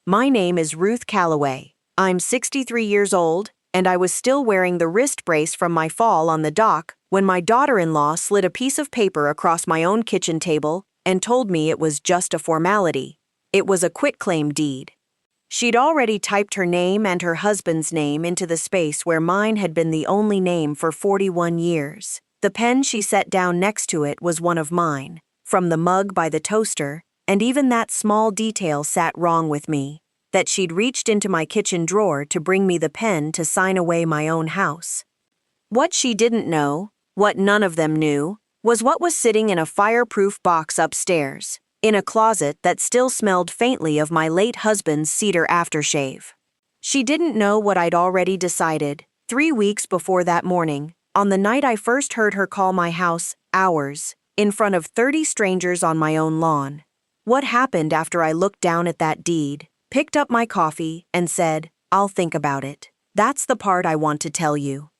My name is Ruth Calloway. I'm 63 years old, and I was still wearing the wrist brace from my fall on the dock when my daughter-in-law slid a piece of paper across my own kitchen table and told me it was just a formality. It was a quitclaim deed. She'd already typed her name and her husband's name into the space where mine had been the only name for 41 years. The pen she set down next to it was one of mine, from the mug by the toaster, and even that small detail sat wrong with me, that she'd reached into my kitchen drawer to bring me the pen to sign away my own house. What she didn't know, what none of them knew, was what was sitting in a fireproof box upstairs, in a closet that still smelled faintly of my late husband's cedar aftershave. She didn't know what I'd already decided, 3 weeks before that morning, on the night I first heard her call my house ours, in front of 30 strangers on my own lawn. What happened after I looked down at that deed, picked up my coffee, and said, "I'll think about it." That's the part I want to tell you.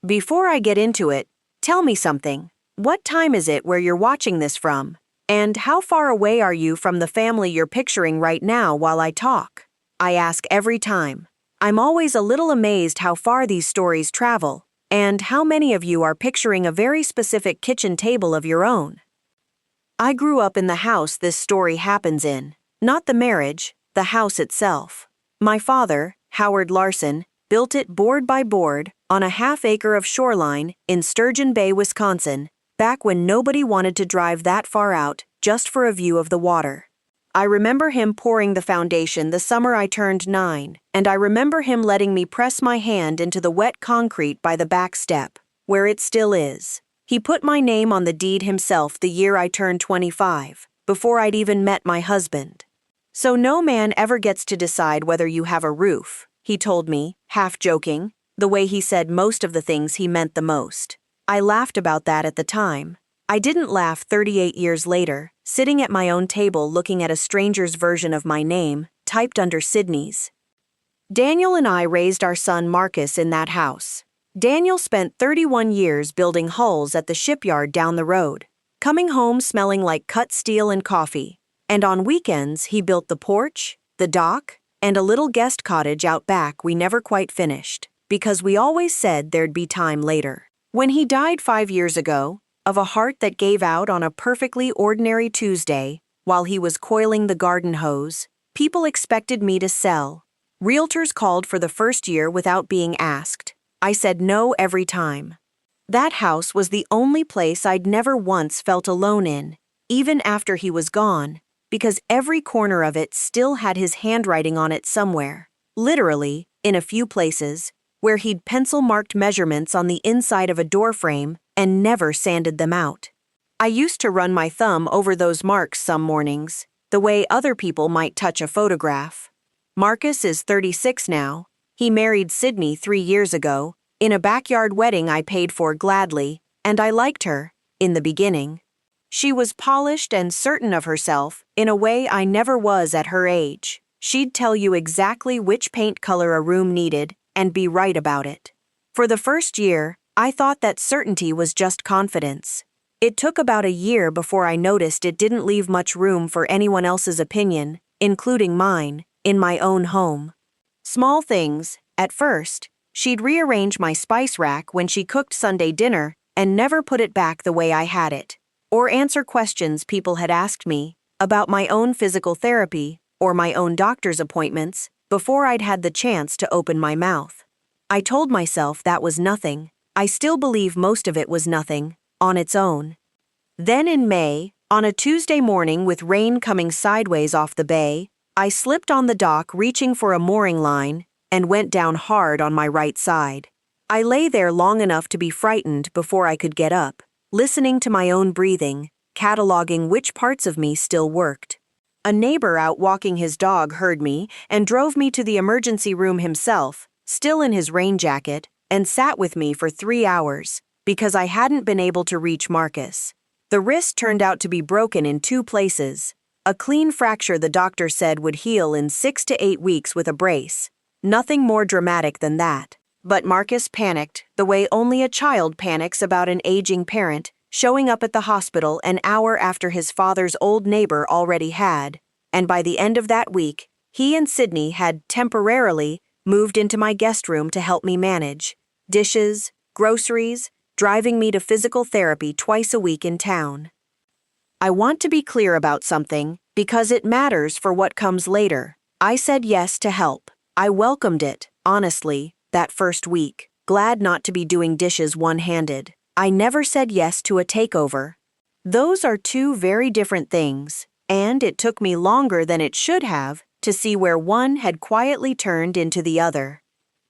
Before I get into it, tell me something. What time is it where you're watching this from? And how far away are you from the family you're picturing right now while I talk? I ask every time. I'm always a little amazed how far these stories travel, and how many of you are picturing a very specific kitchen table of your own. I grew up in the house this story happens in, not the marriage, the house itself. My father, Howard Larson, built it board by board on a half-acre of shoreline in Sturgeon Bay, Wisconsin, back when nobody wanted to drive that far out just for a view of the water. I remember him pouring the foundation the summer I turned 9, and I remember him letting me press my hand into the wet concrete by the back step, where it still is. He put my name on the deed himself the year I turned 25, before I'd even met my husband. So no man ever gets to decide whether you have a roof, he told me, half joking, the way he said most of the things he meant the most. I laughed about that at the time. I didn't laugh 38 years later, sitting at my own table looking at a stranger's version of my name, typed under Sydney's. Daniel and I raised our son Marcus in that house. Daniel spent 31 years building hulls at the shipyard down the road, coming home smelling like cut steel and coffee. And on weekends, he built the porch, the dock, and a little guest cottage out back we never quite finished, because we always said there'd be time later. When he died 5 years ago, of a heart that gave out on a perfectly ordinary Tuesday, while he was coiling the garden hose, people expected me to sell. Realtors called for the first year without being asked. I said no every time. That house was the only place I'd never once felt alone in, even after he was gone, because every corner of it still had his handwriting on it somewhere, literally, in a few places, where he'd pencil-marked measurements on the inside of a doorframe and never sanded them out. I used to run my thumb over those marks some mornings, the way other people might touch a photograph. Marcus is 36 now. He married Sydney 3 years ago, in a backyard wedding I paid for gladly, and I liked her, in the beginning. She was polished and certain of herself in a way I never was at her age. She'd tell you exactly which paint color a room needed and be right about it. For the first year, I thought that certainty was just confidence. It took about a year before I noticed it didn't leave much room for anyone else's opinion, including mine, in my own home. Small things, at first. She'd rearrange my spice rack when she cooked Sunday dinner and never put it back the way I had it, or answer questions people had asked me about my own physical therapy or my own doctor's appointments before I'd had the chance to open my mouth. I told myself that was nothing. I still believe most of it was nothing, on its own. Then in May, on a Tuesday morning with rain coming sideways off the bay, I slipped on the dock reaching for a mooring line and went down hard on my right side. I lay there long enough to be frightened before I could get up, listening to my own breathing, cataloging which parts of me still worked. A neighbor out walking his dog heard me and drove me to the emergency room himself, still in his rain jacket, and sat with me for 3 hours, because I hadn't been able to reach Marcus. The wrist turned out to be broken in 2 places. A clean fracture the doctor said would heal in 6 to 8 weeks with a brace. Nothing more dramatic than that. But Marcus panicked, the way only a child panics about an aging parent, showing up at the hospital an hour after his father's old neighbor already had, and by the end of that week, He and Sydney had temporarily moved into my guest room to help me manage dishes, groceries, driving me to physical therapy twice a week in town. I want to be clear about something because it matters for what comes later. I said yes to help. I welcomed it, honestly, that first week, glad not to be doing dishes one-handed. I never said yes to a takeover. Those are two very different things, and it took me longer than it should have to see where one had quietly turned into the other.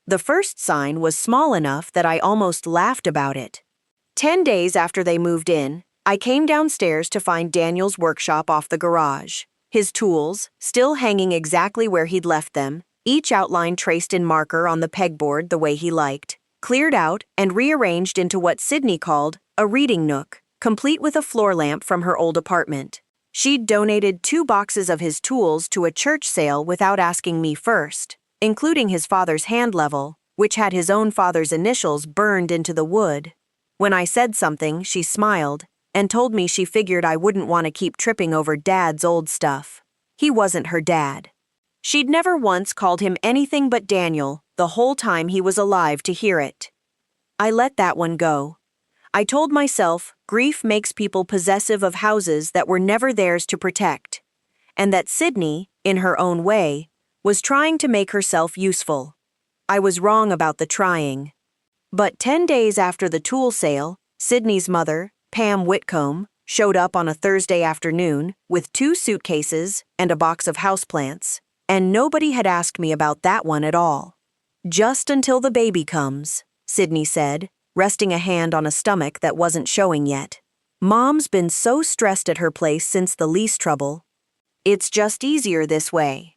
The first sign was small enough that I almost laughed about it. 10 days after they moved in, I came downstairs to find Daniel's workshop off the garage. His tools, still hanging exactly where he'd left them, each outline traced in marker on the pegboard the way he liked, cleared out and rearranged into what Sydney called a reading nook, complete with a floor lamp from her old apartment. She'd donated 2 boxes of his tools to a church sale without asking me first, including his father's hand level, which had his own father's initials burned into the wood. When I said something, she smiled and told me she figured I wouldn't want to keep tripping over Dad's old stuff. He wasn't her dad. She'd never once called him anything but Daniel the whole time he was alive to hear it. I let that one go. I told myself grief makes people possessive of houses that were never theirs to protect, and that Sydney, in her own way, was trying to make herself useful. I was wrong about the trying. But 10 days after the tool sale, Sydney's mother, Pam Whitcomb, showed up on a Thursday afternoon with 2 suitcases and a box of houseplants, and nobody had asked me about that one at all. "Just until the baby comes," Sydney said, resting a hand on a stomach that wasn't showing yet. "Mom's been so stressed at her place since the lease trouble. It's just easier this way."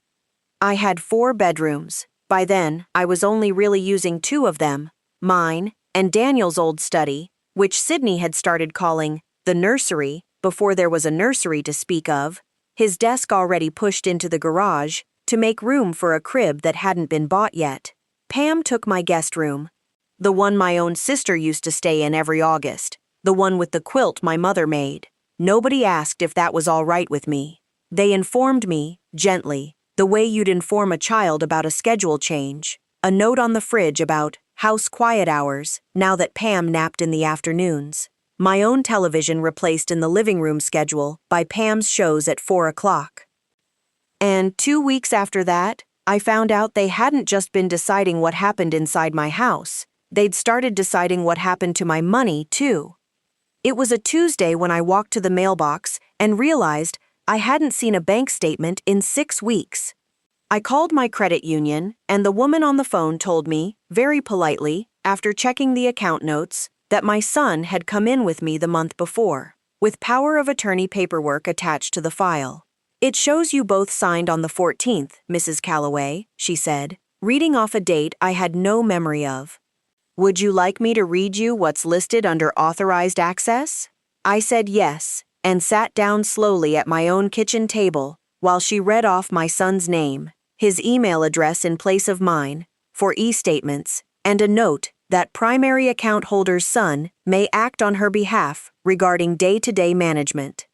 I had 4 bedrooms. By then, I was only really using 2 of them, mine and Daniel's old study, which Sydney had started calling the nursery before there was a nursery to speak of, his desk already pushed into the garage to make room for a crib that hadn't been bought yet. Pam took my guest room, the one my own sister used to stay in every August, the one with the quilt my mother made. Nobody asked if that was all right with me. They informed me, gently, the way you'd inform a child about a schedule change, a note on the fridge about house quiet hours, now that Pam napped in the afternoons. My own television replaced in the living room schedule by Pam's shows at 4 o'clock. And 2 weeks after that, I found out they hadn't just been deciding what happened inside my house. They'd started deciding what happened to my money, too. It was a Tuesday when I walked to the mailbox and realized I hadn't seen a bank statement in 6 weeks. I called my credit union, and the woman on the phone told me, very politely, after checking the account notes, that my son had come in with me the month before, with power of attorney paperwork attached to the file. "It shows you both signed on the 14th, Mrs. Calloway," she said, reading off a date I had no memory of. "Would you like me to read you what's listed under authorized access?" I said yes, and sat down slowly at my own kitchen table while she read off my son's name, his email address in place of mine, for e-statements, and a note that primary account holder's son may act on her behalf regarding day-to-day management.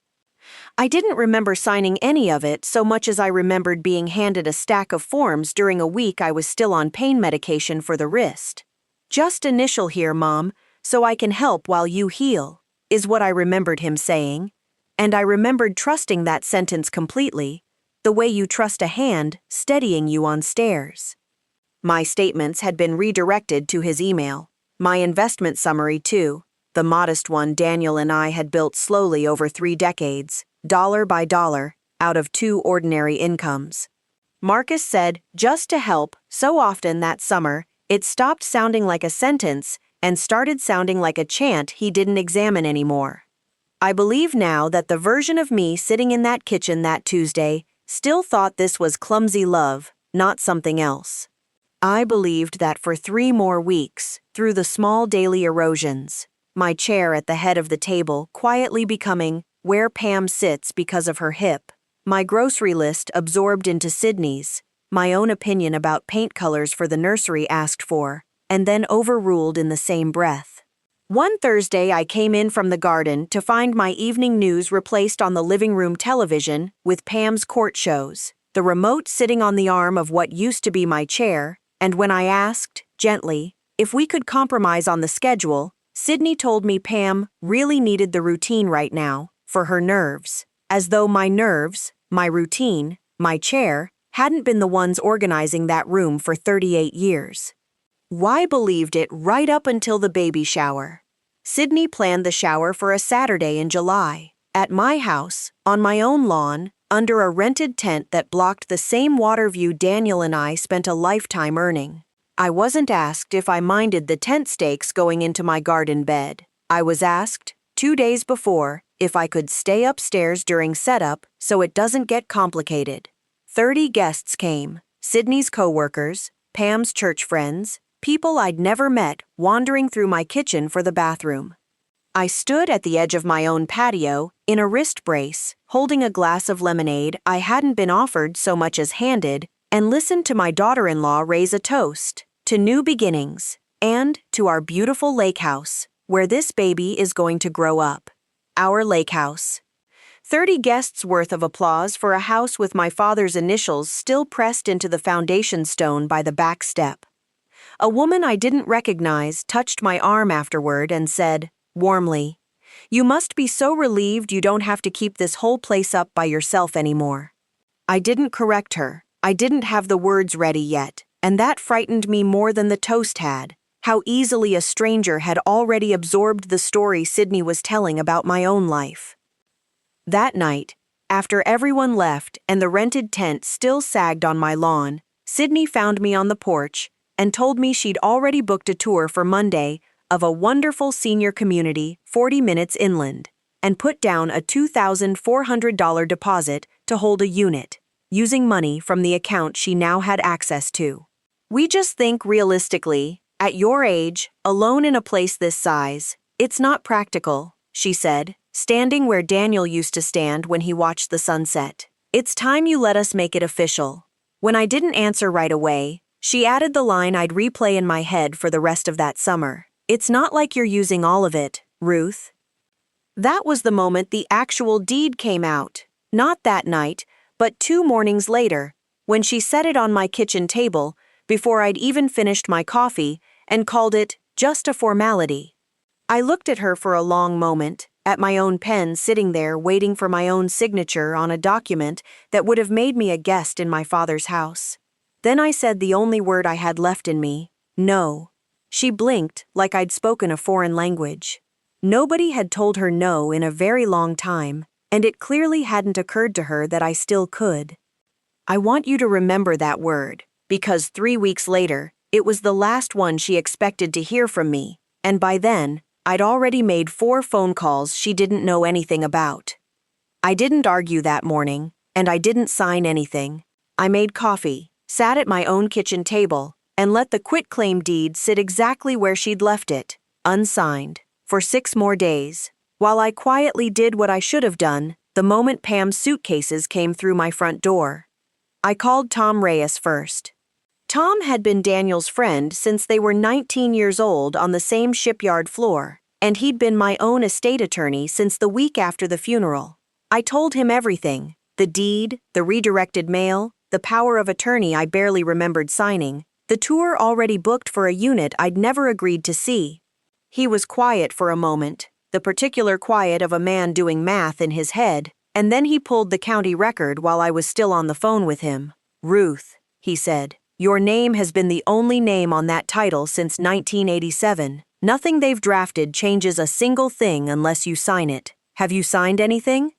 I didn't remember signing any of it so much as I remembered being handed a stack of forms during a week I was still on pain medication for the wrist. "Just initial here, Mom, so I can help while you heal," is what I remembered him saying, and I remembered trusting that sentence completely, the way you trust a hand steadying you on stairs. My statements had been redirected to his email. My investment summary, too, the modest one Daniel and I had built slowly over 3 decades, dollar by dollar, out of 2 ordinary incomes. Marcus said, just to help, so often that summer, it stopped sounding like a sentence and started sounding like a chant he didn't examine anymore. I believe now that the version of me sitting in that kitchen that Tuesday still thought this was clumsy love, not something else. I believed that for 3 more weeks, through the small daily erosions, my chair at the head of the table quietly becoming where Pam sits because of her hip, my grocery list absorbed into Sydney's, my own opinion about paint colors for the nursery asked for, and then overruled in the same breath. One Thursday I came in from the garden to find my evening news replaced on the living room television with Pam's court shows, the remote sitting on the arm of what used to be my chair, and when I asked, gently, if we could compromise on the schedule, Sydney told me Pam really needed the routine right now, for her nerves, as though my nerves, my routine, my chair, hadn't been the ones organizing that room for 38 years. Why believed it right up until the baby shower. Sydney planned the shower for a Saturday in July, at my house, on my own lawn, under a rented tent that blocked the same water view Daniel and I spent a lifetime earning. I wasn't asked if I minded the tent stakes going into my garden bed. I was asked, 2 days before, if I could stay upstairs during setup so it doesn't get complicated. 30 guests came, Sydney's co-workers, Pam's church friends, people I'd never met wandering through my kitchen for the bathroom. I stood at the edge of my own patio, in a wrist brace, holding a glass of lemonade I hadn't been offered so much as handed, and listened to my daughter-in-law raise a toast, to new beginnings, and to our beautiful lake house, where this baby is going to grow up. Our lake house. 30 guests worth of applause for a house with my father's initials still pressed into the foundation stone by the back step. A woman I didn't recognize touched my arm afterward and said, warmly, "You must be so relieved you don't have to keep this whole place up by yourself anymore." I didn't correct her. I didn't have the words ready yet, and that frightened me more than the toast had. How easily a stranger had already absorbed the story Sydney was telling about my own life. That night, after everyone left and the rented tent still sagged on my lawn, Sydney found me on the porch and told me she'd already booked a tour for Monday of a wonderful senior community 40 minutes inland, and put down a $2,400 deposit to hold a unit, using money from the account she now had access to. "We just think realistically, at your age, alone in a place this size, it's not practical," she said, standing where Daniel used to stand when he watched the sunset. "It's time you let us make it official." When I didn't answer right away, she added the line I'd replay in my head for the rest of that summer. "It's not like you're using all of it, Ruth." That was the moment the actual deed came out. Not that night, but 2 mornings later, when she set it on my kitchen table before I'd even finished my coffee and called it just a formality. I looked at her for a long moment, at my own pen sitting there waiting for my own signature on a document that would have made me a guest in my father's house. Then I said the only word I had left in me, no. She blinked like I'd spoken a foreign language. Nobody had told her no in a very long time, and it clearly hadn't occurred to her that I still could. I want you to remember that word, because 3 weeks later, it was the last one she expected to hear from me, and by then, I'd already made 4 phone calls she didn't know anything about. I didn't argue that morning, and I didn't sign anything. I made coffee, sat at my own kitchen table, and let the quitclaim deed sit exactly where she'd left it, unsigned, for 6 more days, while I quietly did what I should have done the moment Pam's suitcases came through my front door. I called Tom Reyes first. Tom had been Daniel's friend since they were 19 years old on the same shipyard floor, and he'd been my own estate attorney since the week after the funeral. I told him everything, the deed, the redirected mail, the power of attorney I barely remembered signing, the tour already booked for a unit I'd never agreed to see. He was quiet for a moment, the particular quiet of a man doing math in his head, and then he pulled the county record while I was still on the phone with him. "Ruth," he said, "your name has been the only name on that title since 1987. Nothing they've drafted changes a single thing unless you sign it. Have you signed anything?"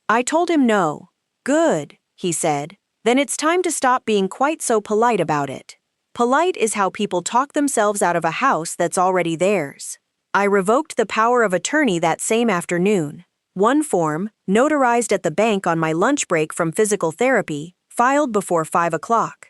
I told him no. "Good," he said. "Then it's time to stop being quite so polite about it." Polite is how people talk themselves out of a house that's already theirs. I revoked the power of attorney that same afternoon. One form, notarized at the bank on my lunch break from physical therapy, filed before 5 o'clock.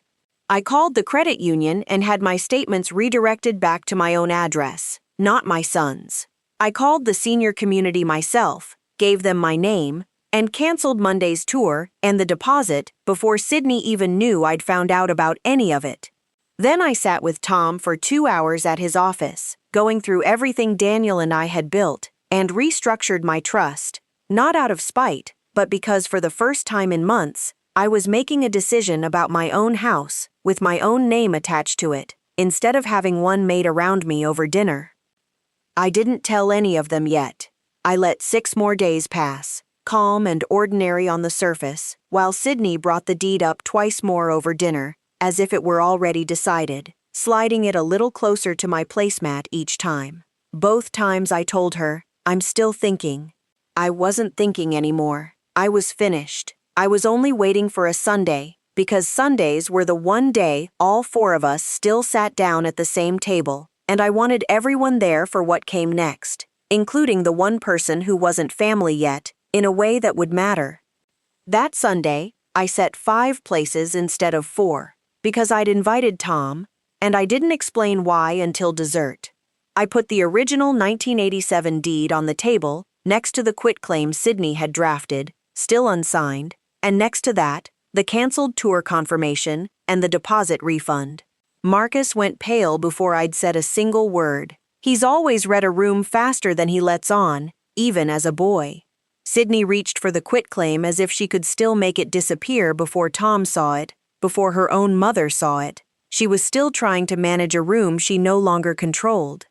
I called the credit union and had my statements redirected back to my own address, not my son's. I called the senior community myself, gave them my name, and canceled Monday's tour and the deposit before Sydney even knew I'd found out about any of it. Then I sat with Tom for 2 hours at his office, going through everything Daniel and I had built, and restructured my trust, not out of spite, but because for the first time in months, I was making a decision about my own house, with my own name attached to it, instead of having one made around me over dinner. I didn't tell any of them yet. I let 6 more days pass, calm and ordinary on the surface, while Sydney brought the deed up twice more over dinner, as if it were already decided, sliding it a little closer to my placemat each time. Both times I told her, I'm still thinking. I wasn't thinking anymore. I was finished. I was only waiting for a Sunday, because Sundays were the one day all 4 of us still sat down at the same table, and I wanted everyone there for what came next, including the one person who wasn't family yet, in a way that would matter. That Sunday, I set 5 places instead of 4, because I'd invited Tom, and I didn't explain why until dessert. I put the original 1987 deed on the table, next to the quitclaim Sydney had drafted, still unsigned, and next to that, the canceled tour confirmation and the deposit refund. Marcus went pale before I'd said a single word. He's always read a room faster than he lets on, even as a boy. Sydney reached for the quitclaim as if she could still make it disappear before Tom saw it, before her own mother saw it. She was still trying to manage a room she no longer controlled.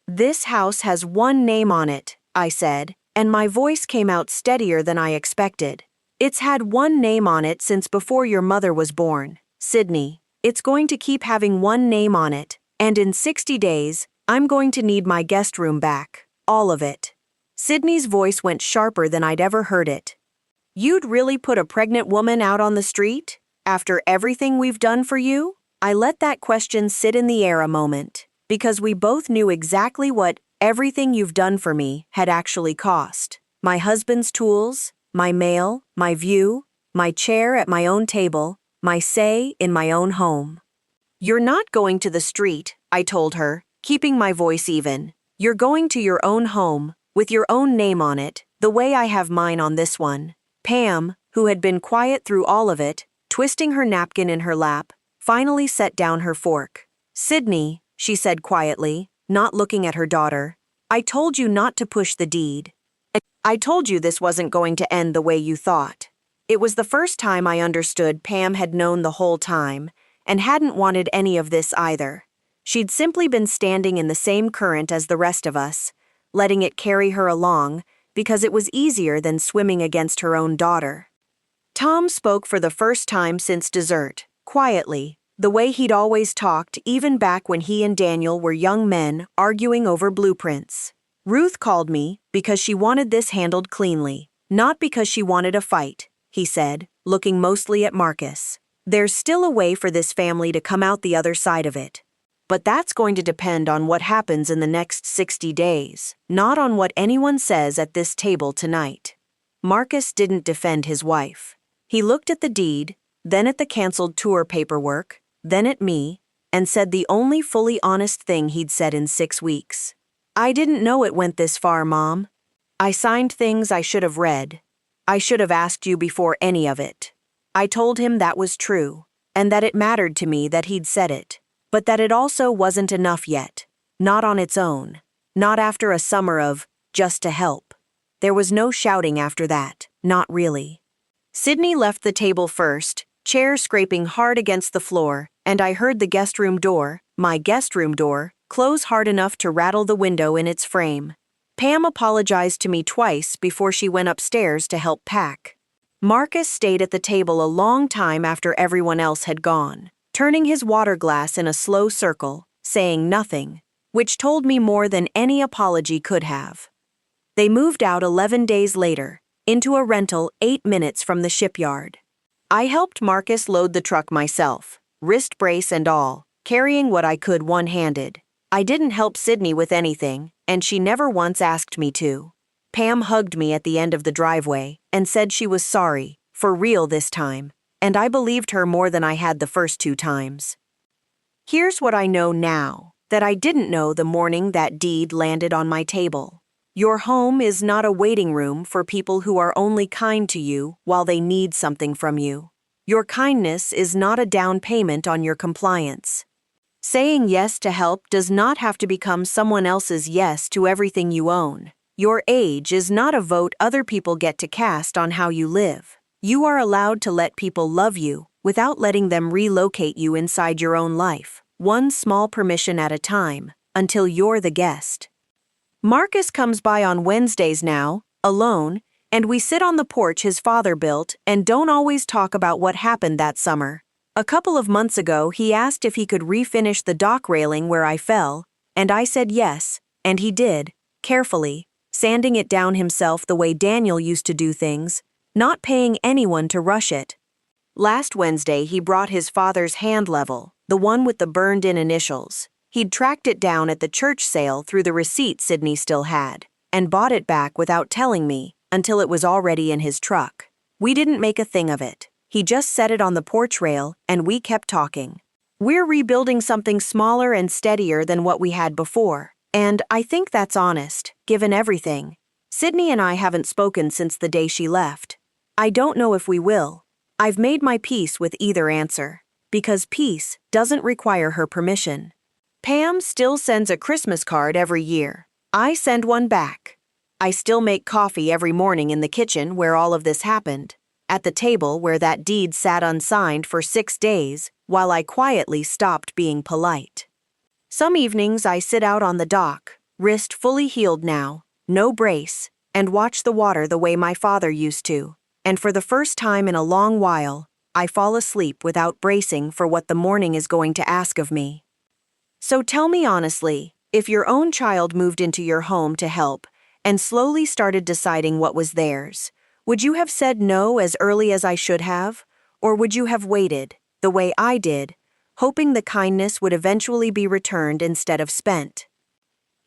This house has one name on it, I said, and my voice came out steadier than I expected. It's had one name on it since before your mother was born, Sydney. It's going to keep having one name on it, and in 60 days, I'm going to need my guest room back. All of it. Sydney's voice went sharper than I'd ever heard it. You'd really put a pregnant woman out on the street? After everything we've done for you? I let that question sit in the air a moment, because we both knew exactly what everything you've done for me had actually cost. My husband's tools, my mail, my view, my chair at my own table, my say in my own home. You're not going to the street, I told her, keeping my voice even. You're going to your own home, with your own name on it, the way I have mine on this one. Pam, who had been quiet through all of it, twisting her napkin in her lap, finally set down her fork. Sydney, she said quietly, not looking at her daughter, I told you not to push the deed. I told you this wasn't going to end the way you thought. It was the first time I understood Pam had known the whole time, and hadn't wanted any of this either. She'd simply been standing in the same current as the rest of us, letting it carry her along, because it was easier than swimming against her own daughter. Tom spoke for the first time since dessert, quietly, the way he'd always talked even back when he and Daniel were young men arguing over blueprints. Ruth called me because she wanted this handled cleanly, not because she wanted a fight, he said, looking mostly at Marcus. There's still a way for this family to come out the other side of it. But that's going to depend on what happens in the next 60 days, not on what anyone says at this table tonight. Marcus didn't defend his wife. He looked at the deed, then at the canceled tour paperwork, then at me, and said the only fully honest thing he'd said in 6 weeks. I didn't know it went this far, Mom. I signed things I should have read. I should have asked you before any of it. I told him that was true, and that it mattered to me that he'd said it, but that it also wasn't enough yet, not on its own, not after a summer of just to help. There was no shouting after that, not really. Sydney left the table first, chair scraping hard against the floor, and I heard the guest room door, my guest room door, close hard enough to rattle the window in its frame. Pam apologized to me twice before she went upstairs to help pack. Marcus stayed at the table a long time after everyone else had gone, turning his water glass in a slow circle, saying nothing, which told me more than any apology could have. They moved out 11 days later, into a rental 8 minutes from the shipyard. I helped Marcus load the truck myself, wrist brace and all, carrying what I could one-handed. I didn't help Sydney with anything, and she never once asked me to. Pam hugged me at the end of the driveway and said she was sorry, for real this time, and I believed her more than I had the first 2 times. Here's what I know now, that I didn't know the morning that deed landed on my table. Your home is not a waiting room for people who are only kind to you while they need something from you. Your kindness is not a down payment on your compliance. Saying yes to help does not have to become someone else's yes to everything you own. Your age is not a vote other people get to cast on how you live. You are allowed to let people love you without letting them relocate you inside your own life, one small permission at a time, until you're the guest. Marcus comes by on Wednesdays now, alone, and we sit on the porch his father built and don't always talk about what happened that summer. A couple of months ago, he asked if he could refinish the dock railing where I fell, and I said yes, and he did, carefully, sanding it down himself the way Daniel used to do things, not paying anyone to rush it. Last Wednesday, he brought his father's hand level, the one with the burned-in initials. He'd tracked it down at the church sale through the receipt Sydney still had, and bought it back without telling me, until it was already in his truck. We didn't make a thing of it. He just set it on the porch rail, and we kept talking. We're rebuilding something smaller and steadier than what we had before, and I think that's honest, given everything. Sydney and I haven't spoken since the day she left. I don't know if we will. I've made my peace with either answer, because peace doesn't require her permission. Pam still sends a Christmas card every year. I send one back. I still make coffee every morning in the kitchen where all of this happened, at the table where that deed sat unsigned for 6 days while I quietly stopped being polite. Some evenings I sit out on the dock, wrist fully healed now, no brace, and watch the water the way my father used to, and for the first time in a long while, I fall asleep without bracing for what the morning is going to ask of me. So tell me honestly, if your own child moved into your home to help and slowly started deciding what was theirs, would you have said no as early as I should have? Or would you have waited, the way I did, hoping the kindness would eventually be returned instead of spent?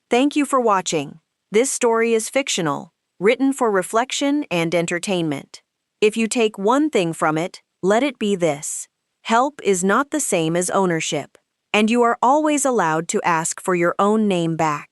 Thank you for watching. This story is fictional, written for reflection and entertainment. If you take one thing from it, let it be this: help is not the same as ownership, and you are always allowed to ask for your own name back.